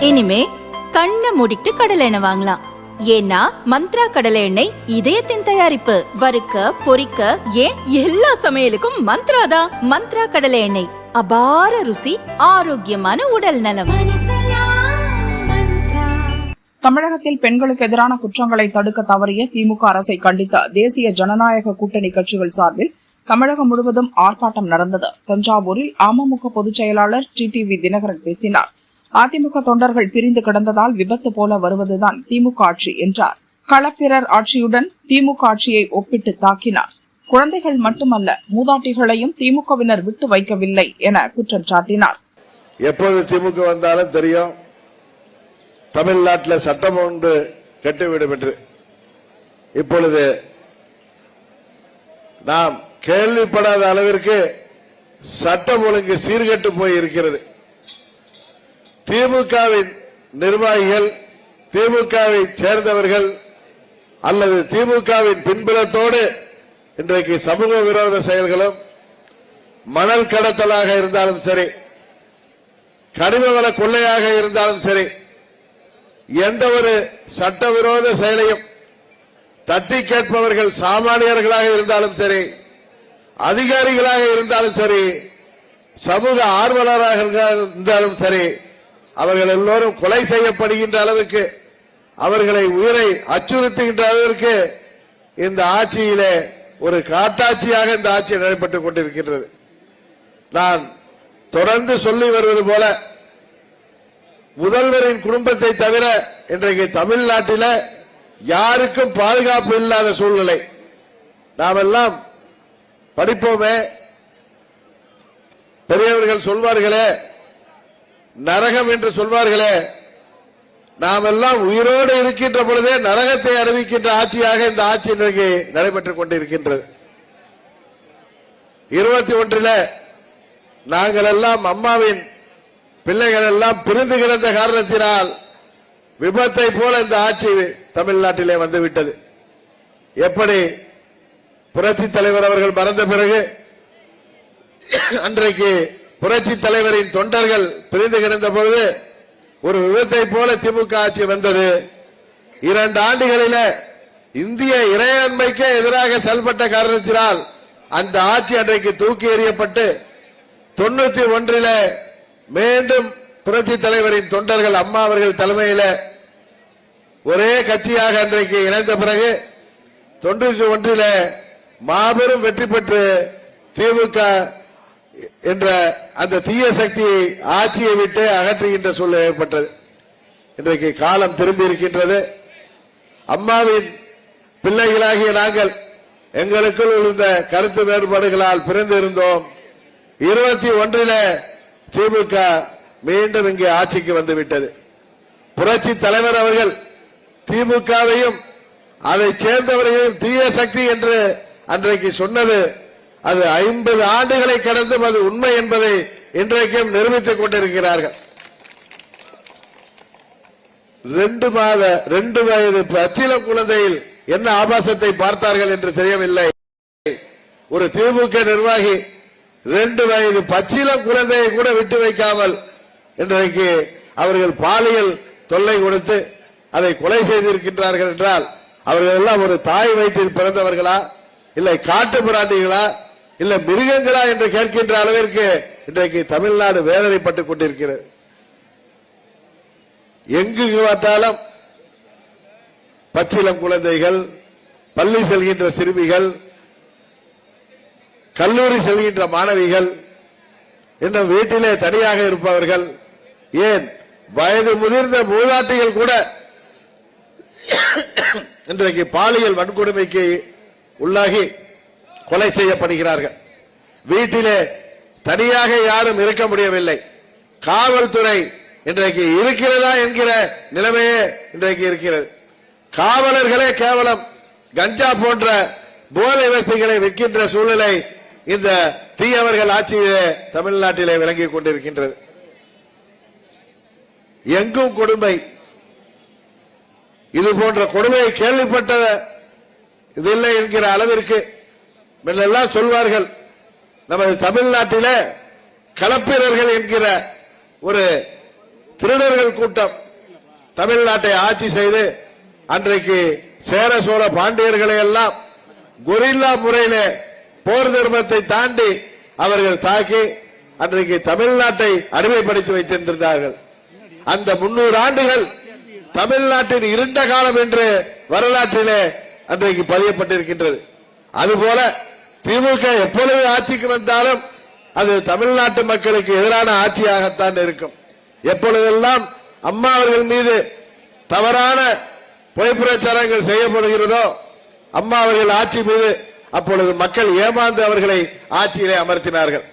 இனிமே கண்ணை மூடிட்டு கடலை எண்ணெய் வாங்கலாம். ஏன்னா மந்த்ரா கடலை எண்ணெய் இதயத்தின் தயாரிப்பு. வறுக்க பொரிக்க ஏன் எல்லா சமையலுக்கும் மந்த்ரா தான். மந்த்ரா கடலை எண்ணெய், அபார ருசி, ஆரோக்கியமான உடல் நலம். தமிழகத்தில் பெண்களுக்கு எதிரான குற்றங்களை தடுக்க தவறிய திமுக அரசை கண்டித்த தேசிய ஜனநாயக கூட்டணி கட்சிகள் சார்பில் தமிழகம் முழுவதும் ஆர்ப்பாட்டம் நடந்தது. தஞ்சாவூரில் அமமுக பொதுச் செயலாளர் டிடிவி தினகரன் பேசினார். அதிமுக தொண்டர்கள் பிரிந்து கிடந்ததால் விபத்து போல வருவதுதான் திமுக ஆட்சி என்றார். களப்பிரர் ஆட்சியுடன் திமுக ஆட்சியை ஒப்பிட்டு தாக்கினார். குழந்தைகள் மட்டுமல்ல, மூதாட்டிகளையும் திமுகவினர் விட்டு வைக்கவில்லை என குற்றம் சாட்டினார். எப்போது திமுக வந்தாலும் தெரியும், தமிழ்நாட்டில் சட்டம் ஒன்று கட்டிவிடும் என்று. இப்பொழுது நாம் கேள்விப்படாத அளவிற்கு சட்டம் ஒழுங்கு சீர்கெட்டு போய் இருக்கிறது. திமுகவின் நிர்வாகிகள், திமுகவை சேர்ந்தவர்கள் அல்லது திமுகவின் பின்புலத்தோடு இன்றைக்கு சமூக விரோத செயல்களும், மணல் கடத்தலாக இருந்தாலும் சரி, கனிமவள கொள்ளையாக இருந்தாலும் சரி, எந்த ஒரு சட்டவிரோத செயலையும் தட்டி கேட்பவர்கள் சாமானியர்களாக இருந்தாலும் சரி, அதிகாரிகளாக இருந்தாலும் சரி, சமூக ஆர்வலராக இருந்தாலும் சரி, அவர்கள் எல்லோரும் கொலை செய்யப்படுகின்ற அளவுக்கு, அவர்களை உயிரை அச்சுறுத்துகின்ற அளவிற்கு இந்த ஆட்சியிலே ஒரு காட்டாட்சியாக இந்த ஆட்சி நடைபெற்றுக் கொண்டிருக்கின்றது. நான் தொடர்ந்து சொல்லி வருவது போல, முதல்வரின் குடும்பத்தை தவிர இன்றைக்கு தமிழ்நாட்டில் யாருக்கும் பாதுகாப்பு இல்லாத சூழ்நிலை. நாம் எல்லாம் படிப்போமே, பெரியவர்கள் சொல்வார்களே, நரகம் என்று சொல்வார்களே, நாம் எல்லாம் உயிரோடு இருக்கின்ற பொழுதே நரகத்தை அறிவிக்கின்ற ஆட்சியாக இந்த ஆட்சி இன்றைக்கு நடைபெற்றுக் கொண்டிருக்கின்றது. 21 நாங்கள் எல்லாம் அம்மாவின் பிள்ளைகள் எல்லாம் பிரிந்து கிடந்த காரணத்தினால் விபத்தை போல இந்த ஆட்சி தமிழ்நாட்டிலே வந்துவிட்டது. எப்படி புரட்சி தலைவர் அவர்கள் மறைந்த பிறகு அன்றைக்கு புரட்சி தலைவரின் தொண்டர்கள் பிரிந்து கிடந்த பொழுது ஒரு விபத்தை போல திமுக ஆட்சி வந்தது. 2 ஆண்டுகளில் இந்திய இறையாண்மைக்கே எதிராக செயல்பட்ட காரணத்தினால் அந்த ஆட்சி அன்றைக்கு தூக்கி எறியப்பட்டு 91 மீண்டும் புரட்சி தலைவரின் தொண்டர்கள் அம்மா அவர்கள் தலைமையில் ஒரே கட்சியாக அன்றைக்கு இணைந்த பிறகு 91 மாபெரும் வெற்றி பெற்று திமுக என்ற அந்த தீய சக்தியை ஆட்சியை விட்டு அகற்றுகின்ற சூழ்நிலை ஏற்பட்டது. இன்றைக்கு காலம் திரும்பி இருக்கின்றது. அம்மாவின் பிள்ளைகளாகிய நாங்கள் எங்களுக்குள் இருந்த கருத்து வேறுபாடுகளால் பிரிந்து இருந்தோம். 21 திமுக மீண்டும் இங்கே ஆட்சிக்கு வந்துவிட்டது. புரட்சி தலைவர் அவர்கள் திமுகவையும் அதை சேர்ந்தவர்களையும் தீய சக்தி என்று அன்றைக்கு சொன்னது, அது 50 ஆண்டுகளை கடந்தும் அது உண்மை என்பதை இன்றைக்கும் நிரூபித்துக் கொண்டிருக்கிறார்கள். 2 வயது பச்சிளம் குழந்தையில் என்ன ஆபாசத்தை பார்த்தார்கள் என்று தெரியவில்லை. ஒரு திமுக நிர்வாகி 2 வயது பச்சிளம் குழந்தையை கூட விட்டு வைக்காமல் இன்றைக்கு அவர்கள் பாலியல் தொல்லை கொடுத்து அதை கொலை செய்திருக்கின்றார்கள் என்றால் அவர்கள் எல்லாம் ஒரு தாய் வயிற்றில் பிறந்தவர்களா, இல்லை காட்டு பிராண்டிகளா, இல்ல மிருகங்களா என்று கேட்கின்ற அளவிற்கு இன்றைக்கு தமிழ்நாடு வேதனைப்பட்டுக் கொண்டிருக்கிறது. எங்கு பார்த்தாலும் பச்சிளம் குழந்தைகள், பள்ளி செல்கின்ற சிறுமிகள், கல்லூரி செல்கின்ற மாணவிகள், இன்னும் வீட்டிலே தனியாக இருப்பவர்கள், ஏன் வயது முதிர்ந்த மூதாட்டிகள் கூட இன்றைக்கு பாலியல் வன்கொடுமைக்கு உள்ளாகி கொலை செய்யப்படுகிறார்கள். வீட்டிலே தனியாக யாரும் இருக்க முடியவில்லை. காவல்துறை இன்றைக்கு இருக்கிறதா என்கிற நிலைமையே இன்றைக்கு இருக்கிறது. காவலர்களே கேவலம் கஞ்சா போன்ற போதை வசதிகளை விற்கின்ற சூழ்நிலை இந்த தீயவர்கள் ஆட்சியிலே தமிழ்நாட்டிலே விளங்கிக் கொண்டிருக்கின்றது. எங்கும் கொடுமை. இது போன்ற கொடுமையை கேள்விப்பட்ட இதில்லை என்கிற அளவிற்கு முன்னெல்லாம் சொல்வார்கள், நமது தமிழ்நாட்டிலே களப்பிரர்கள் என்கிற ஒரு திருடர்கள் கூட்டம் தமிழ்நாட்டை ஆட்சி செய்து அன்றைக்கு சேர சோழ பாண்டியர்களை எல்லாம் கொரில்லா முறையிலே போர் தர்மத்தை தாண்டி அவர்கள் தாக்கி அன்றைக்கு தமிழ்நாட்டை அடிமைப்படுத்தி வைத்திருந்தார்கள். அந்த 300 ஆண்டுகள் தமிழ்நாட்டின் இருண்ட காலம் என்று வரலாற்றிலே அன்றைக்கு பதியப்பட்டிருக்கின்றது. அதுபோல திமுக எப்பொழுது ஆட்சிக்கு வந்தாலும் அது தமிழ்நாட்டு மக்களுக்கு எதிரான ஆட்சியாகத்தான் இருக்கும். எப்பொழுதெல்லாம் அம்மா அவர்கள் மீது தவறான பொய் பிரச்சாரங்கள் செய்யப்படுகிறதோ அம்மா அவர்கள் ஆட்சி மீது அப்பொழுது மக்கள் ஏமாந்து அவர்களை ஆட்சியிலே அமர்த்தினார்கள்.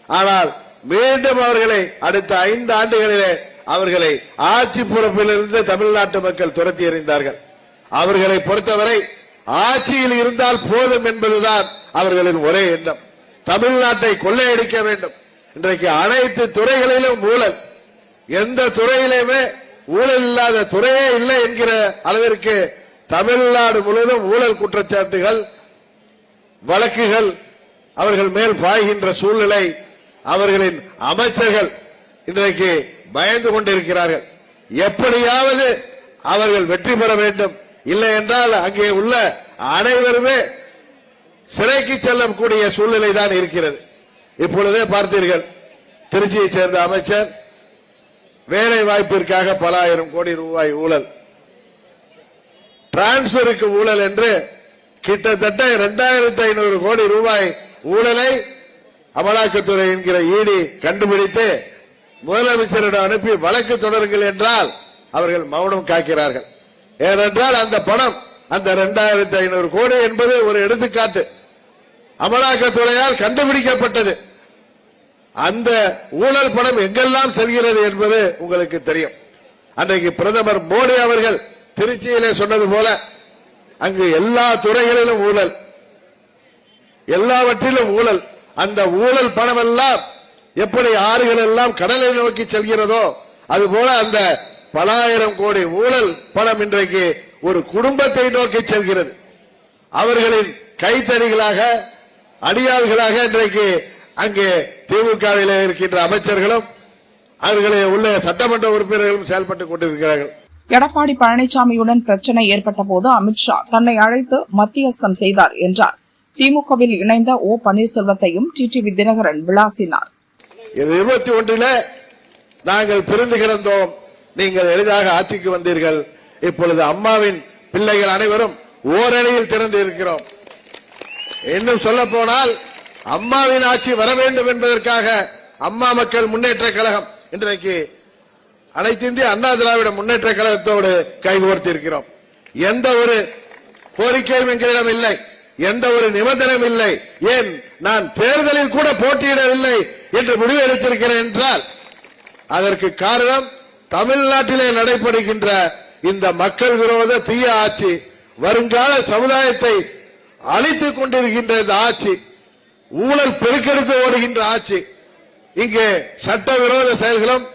ஆனால் மீண்டும் அவர்களை அடுத்த 5 ஆண்டுகளிலே அவர்களை ஆட்சி பொறுப்பிலிருந்து தமிழ்நாட்டு மக்கள் துரத்தி எறிந்தார்கள். அவர்களை பொறுத்தவரை ஆட்சியில் இருந்தால் போதும் என்பதுதான் அவர்களின் ஒரே எண்ணம். தமிழ்நாட்டை கொள்ளையடிக்க வேண்டும். இன்றைக்கு அனைத்து துறைகளிலும் ஊழல், எந்த துறையிலுமே ஊழல் இல்லாத துறையே இல்லை என்கிற அளவிற்கு தமிழ்நாடு முழுவதும் ஊழல் குற்றச்சாட்டுகள் வழக்குகள் அவர்கள் மேல் பாய்கின்ற சூழ்நிலை. அவர்களின் அமைச்சர்கள் இன்றைக்கு பயந்து கொண்டிருக்கிறார்கள். எப்படியாவது அவர்கள் வெற்றி பெற வேண்டும், இல்லை என்றால் அங்கே உள்ள அனைவருமே சிறைக்கு செல்லக்கூடிய சூழ்நிலை தான் இருக்கிறது. இப்பொழுதே பார்த்தீர்கள், திருச்சியை சேர்ந்த அமைச்சர் வேலை வாய்ப்பிற்காக பல ஆயிரம் கோடி ரூபாய் ஊழல், டிரான்ஸ்பருக்கு ஊழல் என்று கிட்டத்தட்ட 2500 கோடி ரூபாய் ஊழலை அமலாக்கத்துறை என்கிற ஈடி கண்டுபிடித்து முதலமைச்சரிடம் அனுப்பி வழக்கு தொடருங்கள் என்றால் அவர்கள் மௌனம் காக்கிறார்கள். ஏனென்றால் அந்த பணம், அந்த 2500 கோடி என்பது ஒரு எடுத்துக்காட்டு, அமலாக்கத்துறையால் கண்டுபிடிக்கப்பட்டது. அந்த ஊழல் பணம் எங்கெல்லாம் செல்கிறது என்பது உங்களுக்கு தெரியும். அன்றைக்கு பிரதமர் மோடி அவர்கள் திருச்சியிலே சொன்னது போல அங்கு எல்லா துறைகளிலும் ஊழல், எல்லாவற்றிலும் ஊழல். அந்த ஊழல் பணம் எல்லாம் எப்படி ஆறுகள் எல்லாம் கடலை நோக்கி செல்கிறதோ அதுபோல அந்த பல ஆயிரம் கோடி ஊழல் பணம் இன்றைக்கு ஒரு குடும்பத்தை நோக்கி செல்கிறது. அவர்களின் கைத்தறிகளாக அடியாள்களாக இன்றைக்கு அங்கே திமுகவில் இருக்கின்ற அமைச்சர்களும் அவர்களே உள்ள சட்டமன்ற உறுப்பினர்களும் செயல்பட்டுக் கொண்டிருக்கிறார்கள். எடப்பாடி பழனிசாமியுடன் பிரச்சனை ஏற்பட்ட போது அமித்ஷா தன்னை அழைத்து மத்தியஸ்தம் செய்தார் என்றார். திமுகவில் இணைந்த ஓ பன்னீர்செல்வத்தையும் டிடிவி தினகரன் விளாசினார். 21 நாங்கள் பிரிந்து கிடந்தோம், நீங்கள் எளிதாக ஆட்சிக்கு வந்தீர்கள். இப்பொழுது அம்மாவின் பிள்ளைகள் அனைவரும் ஓரணியில் திறந்து இருக்கிறோம். இன்னும் சொல்ல போனால் அம்மாவின் ஆட்சி வர வேண்டும் என்பதற்காக அம்மா மக்கள் முன்னேற்ற கழகம் இன்றைக்கு அனைத்து இந்திய அண்ணா திராவிட முன்னேற்ற கழகத்தோடு கைகோர்த்து இருக்கிறோம். எந்த ஒரு கோரிக்கையும் எங்களிடம் இல்லை, எந்த ஒரு நிபந்தனையும் இல்லை. ஏன் நான் தேர்தலில் கூட போட்டியிடவில்லை என்று முடிவு எடுத்திருக்கிறேன் என்றால் அதற்கு காரணம் தமிழ்நாட்டிலே நடைபெறுகின்ற இந்த மக்கள் விரோத தீய ஆட்சி, வருங்கால சமுதாயத்தை அழித்துக் கொண்டிருக்கின்ற இந்த ஆட்சி, ஊழல் பெருக்கெடுத்து ஓடுகின்ற ஆட்சி, இங்கே சட்டவிரோத செயல்களும்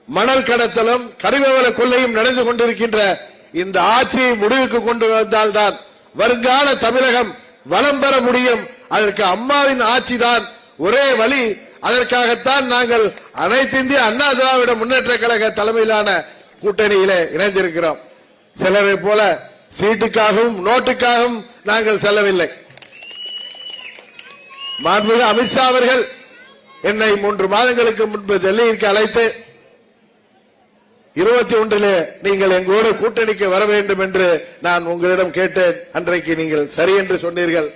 மணல் கடத்தலும் கனிமவள கொள்ளையும் நடந்து கொண்டிருக்கின்ற இந்த ஆட்சியை முடிவுக்கு கொண்டு வந்தால்தான் வருங்கால தமிழகம் வளம் பெற முடியும். அதற்கு அம்மாவின் ஆட்சி தான் ஒரே வழி. அதற்காகத்தான் நாங்கள் அனைத்து இந்திய அண்ணா திராவிட முன்னேற்ற கழக தலைமையிலான கூட்டணியிலே இணைந்திருக்கிறோம். சிலரை போல சீட்டுக்காகவும் நோட்டுக்காகவும் நாங்கள் செல்லவில்லை. மாண்புமிகு அமித்ஷா அவர்கள் என்னை 3 மாதங்களுக்கு முன்பு டெல்லிக்கு அழைத்து 21 நீங்கள் எங்களோடு கூட்டணிக்கு வர வேண்டும் என்று நான் உங்களிடம் கேட்டேன். அன்றைக்கு நீங்கள் சரி என்று சொன்னீர்கள்.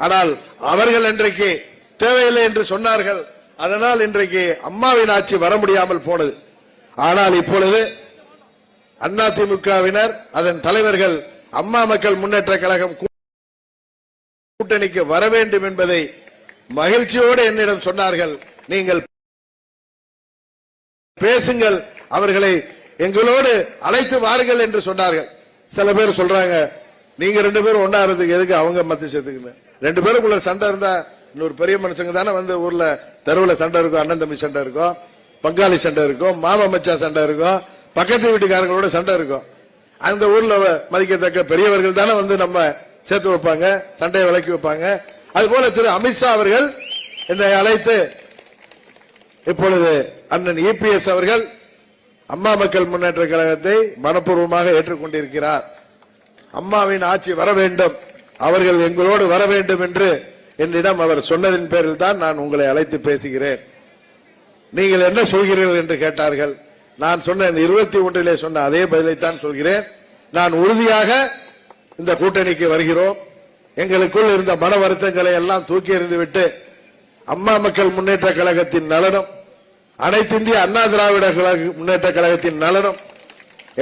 ஆனால் அவர்கள் அன்றைக்கு தேவையில்லை என்று சொன்னார்கள். அதனால் இன்றைக்கு அம்மாவின் ஆட்சி வர முடியாமல் போனது. ஆனால் இப்பொழுது அதிமுகவினர் அதன் தலைவர்கள் அம்மா மக்கள் முன்னேற்ற கழகம் கூட்டணிக்கு வர வேண்டும் என்பதை மகிழ்ச்சியோடு என்னிடம் சொன்னார்கள். நீங்கள் பேசுங்கள், அவர்களை எங்களோடு அழைத்து வாருங்கள் என்று சொன்னார்கள். சில பேர் சொல்றாங்க, நீங்க 2 பேரும் ஒன்னா இருந்ததுக்கு எதுக்கு அவங்க மத்திய சேர்த்துக்கணும்? 2 பேருக்குள்ள சண்டை இருந்தா இன்னொரு பெரிய மனுஷங்க தானே வந்து ஊர்ல தெருவுல சண்டை இருக்கும், அண்ணன் தம்பி சண்டை இருக்கும், பங்காளி சண்டை இருக்கும், மாமா மச்சா சண்டை இருக்கும், பக்கத்து வீட்டுக்காரங்களோட சண்டை இருக்கும். அந்த ஊர்ல மதிக்கத்தக்க பெரியவர்கள் தானே வந்து நம்ம சேர்த்து வைப்பாங்க, சண்டையை விலக்கி வைப்பாங்க. அதுபோல திரு அமித்ஷா அவர்கள் என்னை அழைத்து இப்பொழுது அண்ணன் இபிஎஸ் அவர்கள் அம்மா மக்கள் முன்னேற்ற கழகத்தை மனப்பூர்வமாக ஏற்றுக்கொண்டிருக்கிறார். அம்மாவின் ஆட்சி வர வேண்டும், அவர்கள் எங்களோடு வர வேண்டும் என்று என்னிடம் அவர் சொன்னதின் பேரில் தான் நான் உங்களை அழைத்து பேசுகிறேன். நீங்கள் என்ன சொல்கிறீர்கள் என்று கேட்டார்கள். நான் சொன்ன 21 சொன்ன அதே பதிலைத்தான் சொல்கிறேன். நான் உறுதியாக இந்த கூட்டணிக்கு வருகிறோம். எங்களுக்குள் இருந்த மன வருத்தங்களை எல்லாம் தூக்கி எறிந்துவிட்டு அம்மா மக்கள் முன்னேற்ற கழகத்தின் நலனும், அனைத்து இந்திய அண்ணா திராவிட முன்னேற்ற கழகத்தின் நலனும்,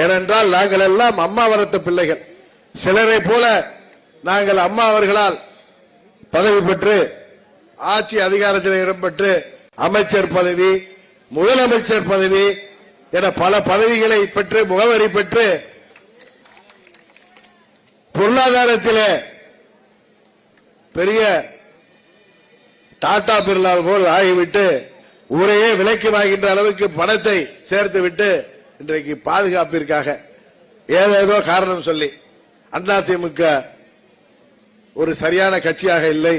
ஏனென்றால் நாங்கள் எல்லாம் அம்மா வளர்த்த பிள்ளைகள். சிலரை போல நாங்கள் அம்மா அவர்களால் பதவி பெற்று ஆட்சி அதிகாரத்தில் இடம்பெற்று அமைச்சர் பதவி, முதலமைச்சர் பதவி என பல பதவிகளை பெற்று முகவரி பெற்று பொருளாதாரத்திலே பெரிய டாடா பிர்லா போல் ஆகிவிட்டு ஊரையே விலைக்கு வாங்கின்ற அளவுக்கு பணத்தை சேர்த்து விட்டு இன்றைக்கு பாதுகாப்பிற்காக ஏதேதோ காரணம் சொல்லி அதிமுக ஒரு சரியான கட்சியாக இல்லை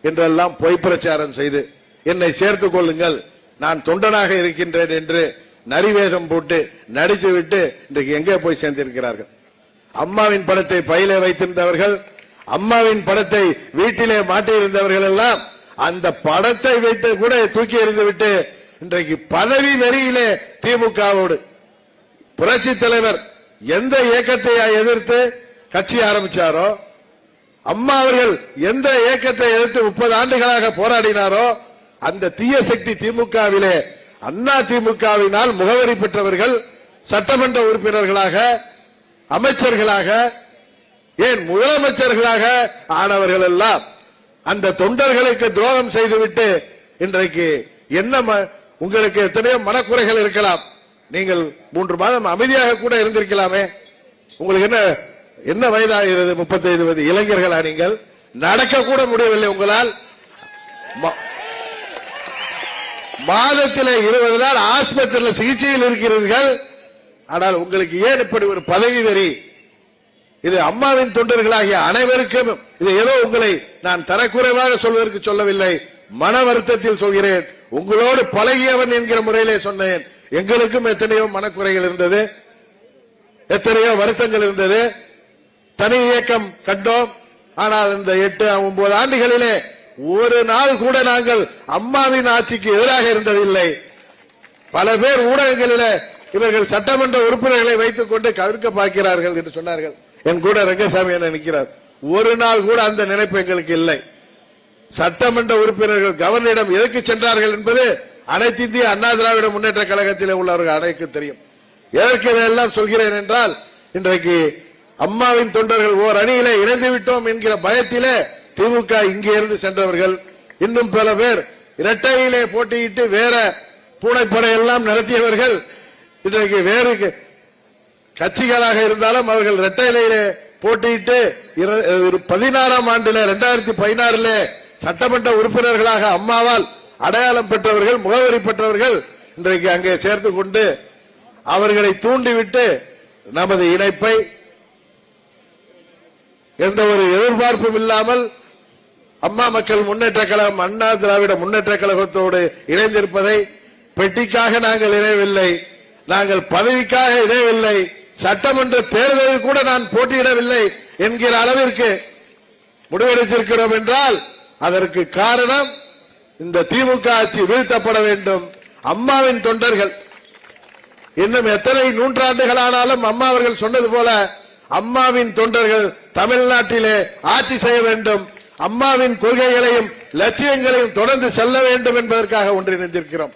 என்றெல்லாம் பொய் பிரச்சாரம் செய்து என்னை சேர்த்துக் கொள்ளுங்கள், நான் தொண்டனாக இருக்கின்றேன் என்று நரிவேகம் போட்டு நடித்துவிட்டு இன்றைக்கு எங்கே போய் சேர்ந்திருக்கிறார்கள். அம்மாவின் படத்தை பையிலே வைத்திருந்தவர்கள், அம்மாவின் படத்தை வீட்டிலே மாட்டியிருந்தவர்கள் எல்லாம் அந்த படத்தை வைத்து கூட தூக்கி எறிந்துவிட்டு இன்றைக்கு பதவி வெறியிலே திமுகவோடு. புரட்சி தலைவர் எந்த இயக்கத்தை எதிர்த்து கட்சி ஆரம்பிச்சாரோ, அம்மா அவர்கள் எந்த இயக்கத்தை எதிர்த்து 30 ஆண்டுகளாக போராடினாரோ அந்த தீய சக்தி திமுகவிலே அண்ணா திமுகவினால் முகவரி பெற்றவர்கள் சட்டமன்ற உறுப்பினர்களாக, அமைச்சர்களாக, ஏன் முதலமைச்சர்களாக ஆனவர்கள் எல்லாம் அந்த தொண்டர்களுக்கு துரோகம் செய்துவிட்டு இன்றைக்கு என்ன உங்களுக்கு எத்தனையோ மனக்குறைகள் இருக்கலாம். நீங்கள் 3 மாதம் அமைதியாக கூட இருந்திருக்கலாமே. உங்களுக்கு என்ன வயதாகிறது? 35 வயது இளைஞர்களா? நீங்கள் நடக்க கூட முடியவில்லை உங்களால். மாதத்தில் 20 நாள் ஆஸ்பத்திரியில் சிகிச்சையில் இருக்கிறீர்கள். ஆனால் உங்களுக்கு ஏன் இப்படி ஒரு பதவி வெறி? இது அம்மாவின் தொண்டர்களாகிய அனைவருக்கும் இது ஏதோ உங்களை நான் தரக்குறைவாக சொல்வதற்கு சொல்லவில்லை, மன வருத்தத்தில் சொல்கிறேன். உங்களோடு பழகியவன் என்கிற முறையிலே சொன்னேன். எங்களுக்கும் எத்தனையோ மனக்குறைகள் இருந்தது, எத்தனையோ வருத்தங்கள் இருந்தது. தனி இயக்கம் கண்டோம். ஆனால் இந்த 8-9 ஆண்டுகளிலே ஒரு நாள் கூட நாங்கள் அம்மாவின் ஆட்சிக்கு எதிராக இருந்ததில்லை. பல பேர் ஊடகங்களிலே இவர்கள் சட்டமன்ற உறுப்பினர்களை வைத்துக் கொண்டு கவிர்க்க பார்க்கிறார்கள் என்று சொன்னார்கள். என் கூட ரங்கசாமி என்ன நிற்கிறார். ஒரு நாள் கூட அந்த நினைப்பு எங்களுக்கு இல்லை. சட்டமன்ற உறுப்பினர்கள் கவர்னரிடம் எதற்கு சென்றார்கள் என்பது அனைத்து இந்திய அண்ணா திராவிட முன்னேற்ற கழகத்திலே உள்ளவர்கள் அனைவருக்கும் தெரியும். எதற்கு இதெல்லாம் சொல்கிறேன் என்றால், இன்றைக்கு அம்மாவின் தொண்டர்கள் ஓர் அணியிலே இணைந்து விட்டோம் என்கிற பயத்திலே திமுக இங்கே இருந்து சென்றவர்கள், இன்னும் பல பேர் இரட்டையிலே போட்டியிட்டு வேற பூனைப்படை எல்லாம் நடத்தியவர்கள் இன்றைக்கு வேறு கட்சிகளாக இருந்தாலும் அவர்கள் இரட்டையிலே போட்டியிட்டு 16ஆம் ஆண்டில் 2016 சட்டமன்ற உறுப்பினர்களாக அம்மாவால் அடையாளம் பெற்றவர்கள், முகவரி பெற்றவர்கள் இன்றைக்கு அங்கே சேர்த்து கொண்டு அவர்களை தூண்டிவிட்டு நமது இணைப்பை எந்த ஒரு எதிர்பார்ப்பும் இல்லாமல் அம்மா மக்கள் முன்னேற்ற கழகம் அண்ணா திராவிட முன்னேற்ற கழகத்தோடு இணைந்திருப்பதை பெட்டிக்காக நாங்கள் இணையவில்லை, நாங்கள் பதவிக்காக இணையவில்லை, சட்டமன்ற தேர்தலில் கூட நான் போட்டியிடவில்லை என்கிற அளவிற்கு முடிவெடுத்திருக்கிறோம் என்றால் அதற்கு காரணம் இந்த திமுக ஆட்சி வீழ்த்தப்பட வேண்டும். அம்மாவின் தொண்டர்கள் இன்னும் எத்தனை நூற்றாண்டுகளானாலும் அம்மா அவர்கள் சொன்னது போல அம்மாவின் தொண்டர்கள் தமிழ்நாட்டிலே ஆட்சி செய்ய வேண்டும், அம்மாவின் கொள்கைகளையும் லட்சியங்களையும் தொடர்ந்து செல்ல வேண்டும் என்பதற்காக ஒன்றிணைந்திருக்கிறோம்.